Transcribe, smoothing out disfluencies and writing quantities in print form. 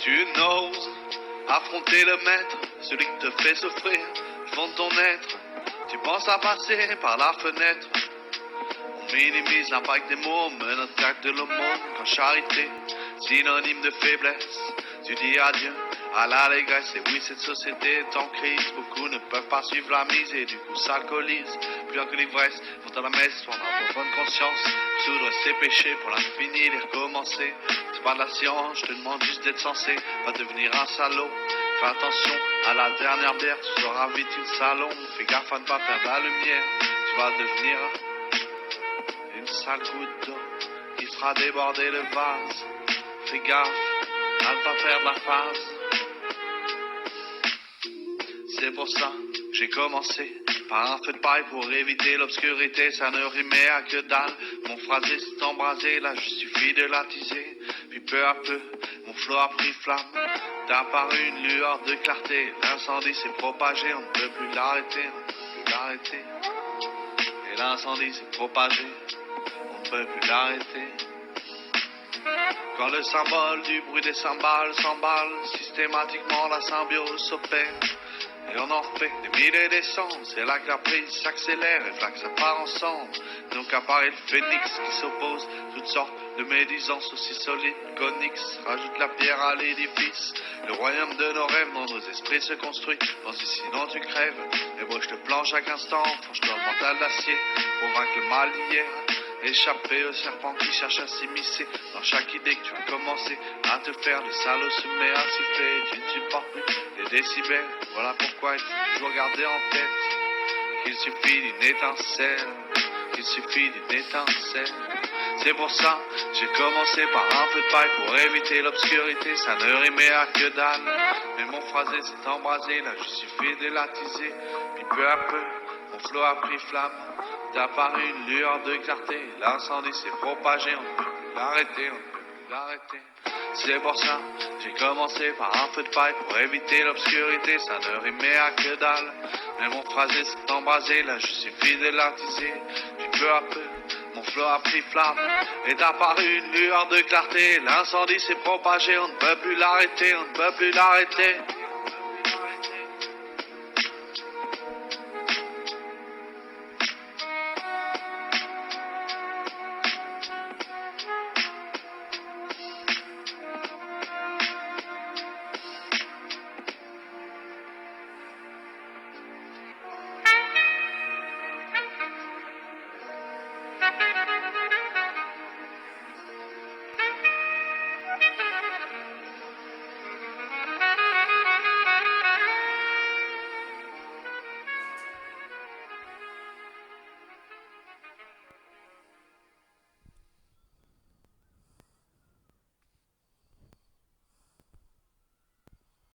Tu n'oses affronter le maître, celui qui te fait souffrir, fond de ton être. Tu penses à passer par la fenêtre. On minimise l'impact des mots, mais notre acte de l'aumône quand charité, synonyme de faiblesse. Tu dis adieu à l'allégresse, et oui, cette société est en crise. Beaucoup ne peuvent pas suivre la mise et du coup s'alcoolisent. Plus que l'ivresse, vont à la messe pour avoir bonne conscience. Soudre ses péchés pour l'infini, les recommencer. C'est pas de la science, je te demande juste d'être sensé, pas devenir un salaud. Fais attention à la dernière bière, tu seras vite une salon. Fais gaffe à ne pas perdre la lumière, tu vas devenir une sale goutte d'eau qui fera déborder le vase. Fais gaffe à ne pas perdre la phase. C'est pour ça que j'ai commencé par un feu de paille pour éviter l'obscurité. Ça ne rimait à que dalle. Mon phrasé s'est embrasé, là juste suffit de l'attiser. Puis peu à peu, mon flot a pris flamme. T'as apparu une lueur de clarté. L'incendie s'est propagé, on ne peut plus l'arrêter, on ne peut plus l'arrêter. Et l'incendie s'est propagé, on ne peut plus l'arrêter. Quand le symbole du bruit des cymbales s'emballe, systématiquement la symbiose s'opère. Et on en refait des milliers des cents. C'est là que la prise s'accélère et là que ça part ensemble. Donc apparaît le phénix qui s'oppose. Toutes sortes de médisances aussi solides qu'Onyx. Rajoute la pierre à l'édifice. Le royaume de nos rêves dans nos esprits se construit. Pense sinon tu crèves. Et moi je te planche chaque instant. Franche-toi le mental d'acier pour vaincre le mal d'hier. Échapper au serpent qui cherche à s'immiscer dans chaque idée que tu as commencé à te faire. Le salaud se met à siffler, tu ne supportes plus les décibels. Voilà pourquoi il faut toujours garder en tête qu'il suffit d'une étincelle, qu'il suffit d'une étincelle. C'est pour ça j'ai commencé par un feu de paille pour éviter l'obscurité. Ça ne rimait à que dalle, mais mon phrasé s'est embrasé, là il suffit de l'attiser. Puis peu à peu mon flot a pris flamme. T'as apparu une lueur de clarté. L'incendie s'est propagé, on ne peut plus l'arrêter, on ne peut plus l'arrêter. C'est pour ça j'ai commencé par un feu de paille pour éviter l'obscurité. Ça ne rimait à que dalle, mais mon phrasé s'est embrasé, là je suffit de l'attiser. Puis peu à peu mon flot a pris flamme. Et t'as apparu une lueur de clarté. L'incendie s'est propagé, on ne peut plus l'arrêter, on ne peut plus l'arrêter.